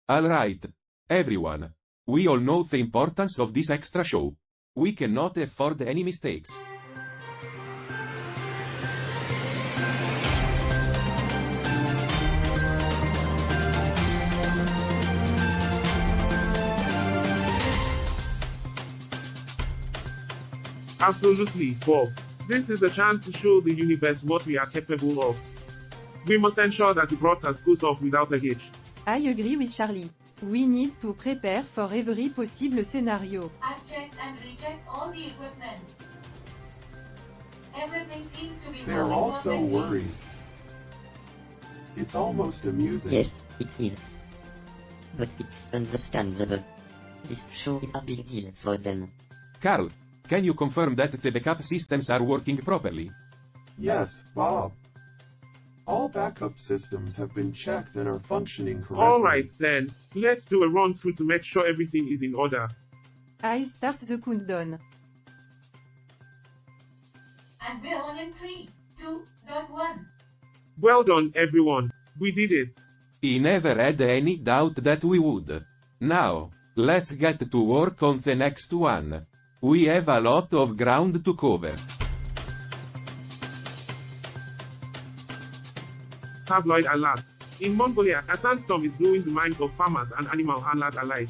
Alright, everyone. We all know the importance of this extra show. We cannot afford any mistakes. Absolutely, Bob. This is a chance to show the universe what we are capable of. We must ensure that the broadcast goes off without a hitch. I agree with Charlie. We need to prepare for every possible scenario. I've checked and rechecked all the equipment. Everything seems to be They're going all so perfectly. worried. It's almost amusing. Yes, it is. But it's understandable. This show is a big deal for them. Carl, can you confirm that the backup systems are working properly? Yes, Bob. All backup systems have been checked and are functioning correctly. Alright then, let's do a run through to make sure everything is in order. I'll start the countdown. And we're on in 3, 2, 1. Well done, everyone. We did it. I never had any doubt that we would. Now, let's get to work on the next one. We have a lot of ground to cover. Tabloid alert. In Mongolia, a sandstorm is blowing the minds of farmers and animal handlers alike.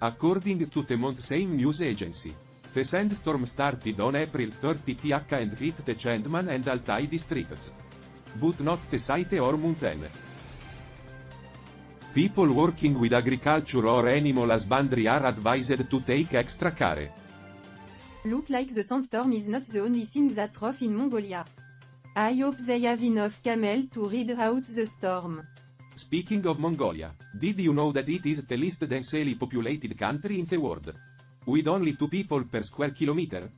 According to the Montsane News Agency, the sandstorm started on April 30 and hit the Chandman and Altai districts. But not the Saite or Mountain. People working with agriculture or animal husbandry are advised to take extra care. Look like the sandstorm is not the only thing that's rough in Mongolia. I hope they have enough camel to ride out the storm. Speaking of Mongolia, did you know that it is the least densely populated country in the world? With only 2 people per square kilometer?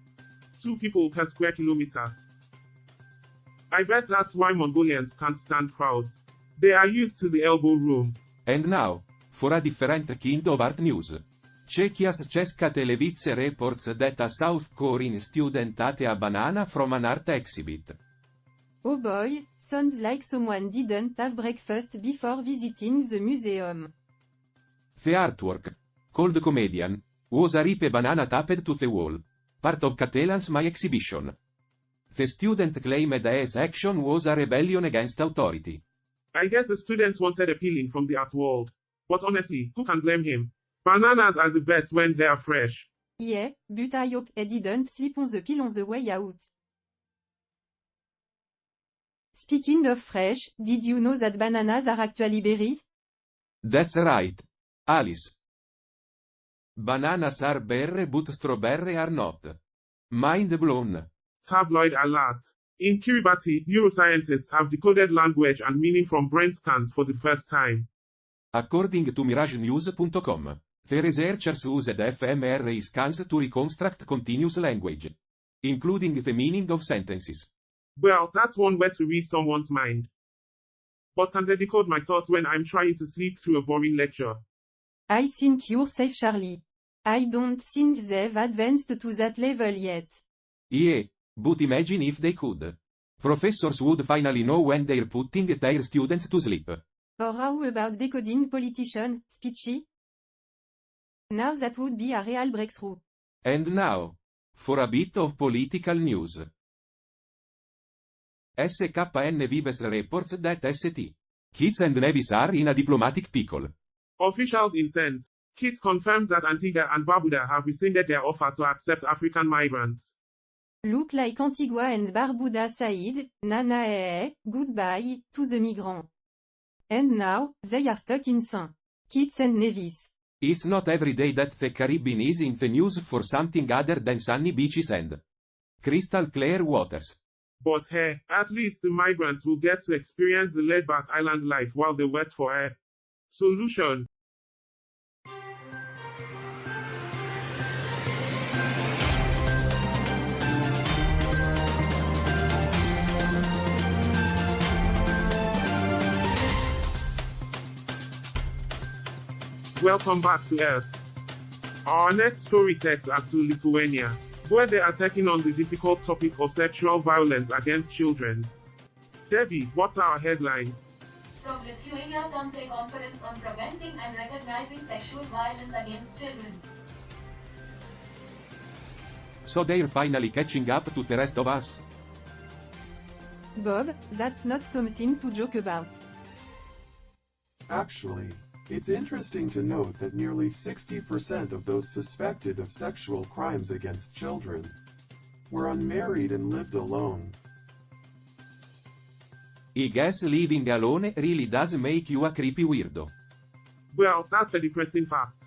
2 people per square kilometer. I bet that's why Mongolians can't stand crowds. They are used to the elbow room. And now, for a different kind of art news. Czechia's Česká televize reports that a South Korean student ate a banana from an art exhibit. Oh boy, sounds like someone didn't have breakfast before visiting the museum. The artwork, called Comedian, was a ripe banana taped to the wall, part of Catalan's My exhibition. The student claimed his action was a rebellion against authority. I guess the students wanted a peeling from the art world. But honestly, who can blame him? Bananas are the best when they are fresh. Yeah, but I hope he didn't sleep on the peel on the way out. Speaking of fresh, did you know that bananas are actually berries? That's right. Alice. Bananas are berry but strawberry are not. Mind blown. Tabloid alert. In Kiribati, neuroscientists have decoded language and meaning from brain scans for the first time. According to MirageNews.com, the researchers used fMRI scans to reconstruct continuous language, including the meaning of sentences. Well, that's one way to read someone's mind. But can they decode my thoughts when I'm trying to sleep through a boring lecture? I think you're safe, Charlie. I don't think they've advanced to that level yet. Yeah, but imagine if they could. Professors would finally know when they're putting their students to sleep. Or how about decoding politician speechy? Now that would be a real breakthrough. And now, for a bit of political news. SKN Vives reports that St. Kitts and Nevis are in a diplomatic pickle. Officials incensed. Kitts confirmed that Antigua and Barbuda have rescinded their offer to accept African migrants. Look like Antigua and Barbuda said, goodbye, to the migrant. And now, they are stuck in St. Kitts and Nevis. It's not every day that the Caribbean is in the news for something other than sunny beaches and crystal clear waters. But hey, at least the migrants will get to experience the laid-back island life while they wait for a solution. Welcome back to Earth. Our next story takes us to Lithuania, where they are taking on the difficult topic of sexual violence against children. Debbie, what's our headline? from Lithuania comes a conference on preventing and recognizing sexual violence against children. So they're finally catching up to the rest of us. Bob, that's not something to joke about. Actually, it's interesting to note that nearly 60% of those suspected of sexual crimes against children were unmarried and lived alone. I guess living alone really does make you a creepy weirdo. Well, that's a depressing fact.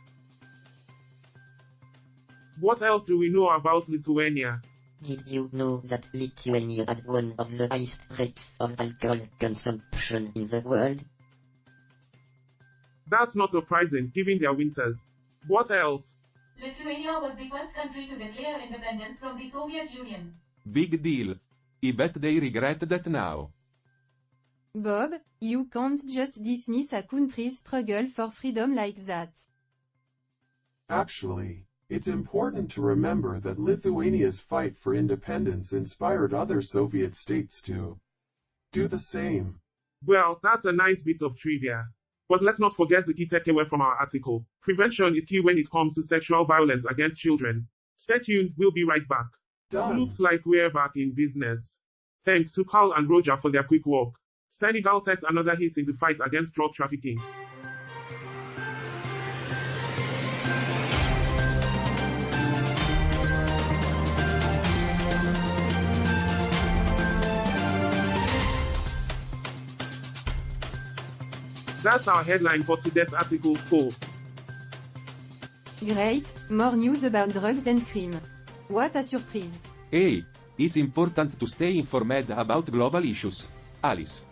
What else do we know about Lithuania? Did you know that Lithuania has one of the highest rates of alcohol consumption in the world? That's not surprising, given their winters. What else? Lithuania was the first country to declare independence from the Soviet Union. Big deal. I bet they regret that now. Bob, you can't just dismiss a country's struggle for freedom like that. Actually, it's important to remember that Lithuania's fight for independence inspired other Soviet states to do the same. Well, that's a nice bit of trivia. But let's not forget the key takeaway from our article. Prevention is key when it comes to sexual violence against children. Stay tuned, we'll be right back. Done. Looks like we're back in business. Thanks to Carl and Roger for their quick work. Senegal takes another hit in the fight against drug trafficking. That's our headline for today's article, folks. Great, more news about drugs and crime. What a surprise. Hey, it's important to stay informed about global issues. Alice.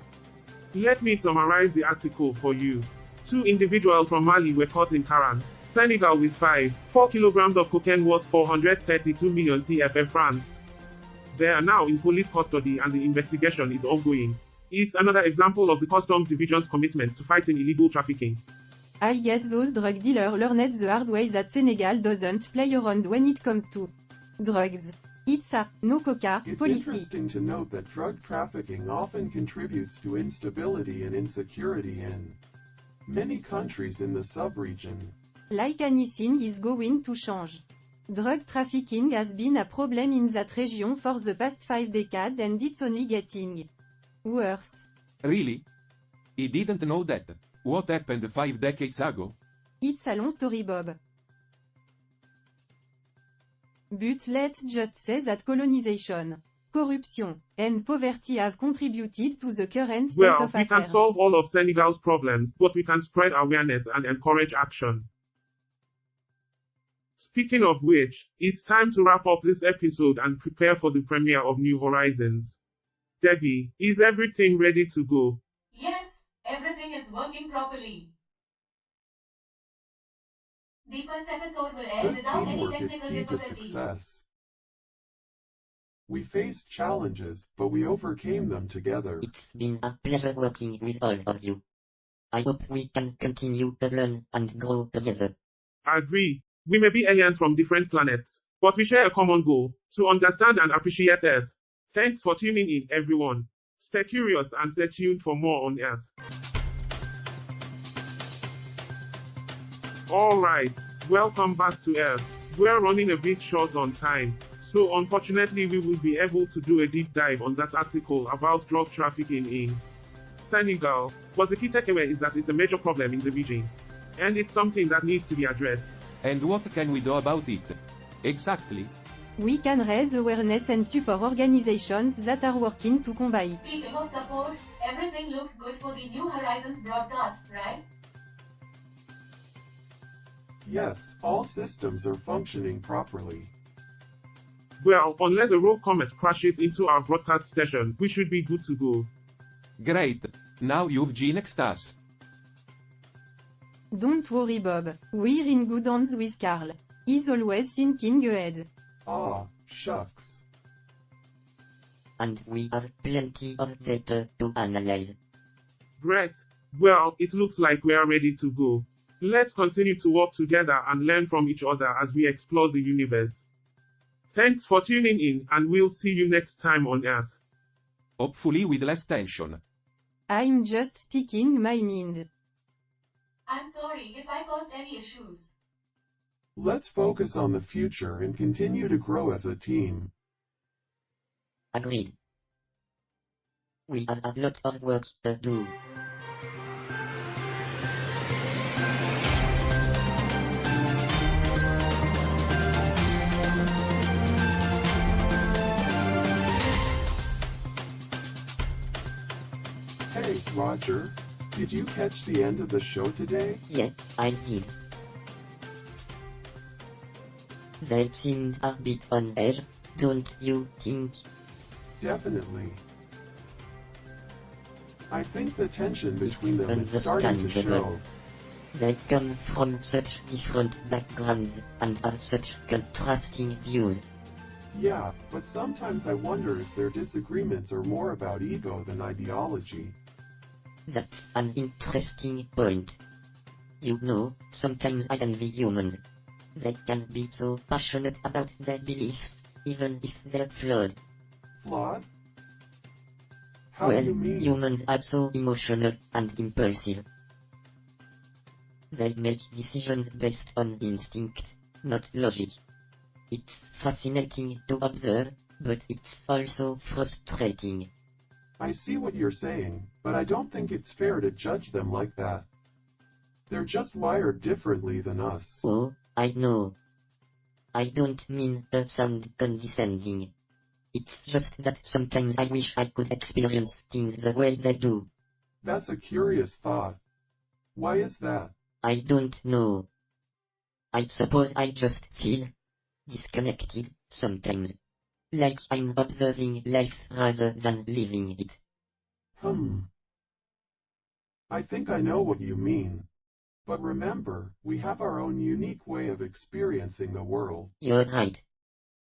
Let me summarize the article for you. 2 individuals from Mali were caught in Caran, Senegal with 4 kilograms of cocaine worth 432 million CFA francs. They are now in police custody and the investigation is ongoing. It's another example of the Customs Division's commitment to fighting illegal trafficking. I guess those drug dealers learned the hard way that Senegal doesn't play around when it comes to drugs. It's a no coca It's policy. interesting to note that drug trafficking often contributes to instability and insecurity in many countries in the sub-region. Like anything is going to change. Drug trafficking has been a problem in that region for the past 5 decades and it's only getting worse. Really? I didn't know that. What happened 5 decades ago? It's a long story, Bob. But let's just say that colonization, corruption, and poverty have contributed to the current state Well, of we can affairs. solve all of Senegal's problems, but we can spread awareness and encourage action. Speaking of which, it's time to wrap up this episode and prepare for the premiere of New Horizons. Debbie, is everything ready to go? Yes, everything is working properly. The first episode will air Good without any teamwork is technical key to difficulties. success. We faced challenges, but we overcame them together. It's been a pleasure working with all of you. I hope we can continue to learn and grow together. I agree. We may be aliens from different planets, but we share a common goal, to understand and appreciate Earth. Thanks for tuning in, everyone. Stay curious and stay tuned for more on Earth. Alright, welcome back to Earth. We're running a bit short on time, so unfortunately we will be able to do a deep dive on that article about drug trafficking in Senegal, but the key takeaway is that it's a major problem in the region, and it's something that needs to be addressed. And what can we do about it? Exactly. We can raise awareness and support organizations that are working to combat it. Speaking of support, everything looks good for the New Horizons broadcast, right? Yes, all systems are functioning properly. Well, unless a rogue comet crashes into our broadcast station, we should be good to go. Great. Now you've jinxed us. Don't worry, Bob. We're in good hands with Carl. He's always thinking ahead. Ah, shucks. And we have plenty of data to analyze. Great. Well, it looks like we are ready to go. Let's continue to work together and learn from each other as we explore the universe. Thanks for tuning in, and we'll see you next time on Earth. Hopefully with less tension. I'm just speaking my mind. I'm sorry if I caused any issues. Let's focus on the future and continue to grow as a team. Agreed. We have a lot of work to do. Hey, Roger, did you catch the end of the show today? Yeah, I did. They seemed a bit on edge, don't you think? Definitely. I think the tension between them is starting to show. They come from such different backgrounds and have such contrasting views. Yeah, but sometimes I wonder if their disagreements are more about ego than ideology. That's an interesting point. You know, sometimes I envy humans. They can be so passionate about their beliefs, even if they're flawed. Flawed? How do you mean? Humans are so emotional and impulsive. They make decisions based on instinct, not logic. It's fascinating to observe, but it's also frustrating. I see what you're saying, but I don't think it's fair to judge them like that. They're just wired differently than us. Oh, I know. I don't mean to sound condescending. It's just that sometimes I wish I could experience things the way they do. That's a curious thought. Why is that? I don't know. I suppose I just feel disconnected sometimes. Like I'm observing life rather than living it. I think I know what you mean. But remember, we have our own unique way of experiencing the world. You're right.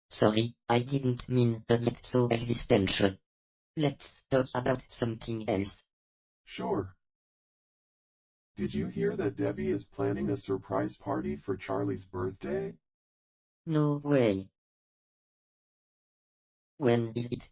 Sorry, I didn't mean to get so existential. Let's talk about something else. Sure. Did you hear that Debbie is planning a surprise party for Charlie's birthday? No way. When is it?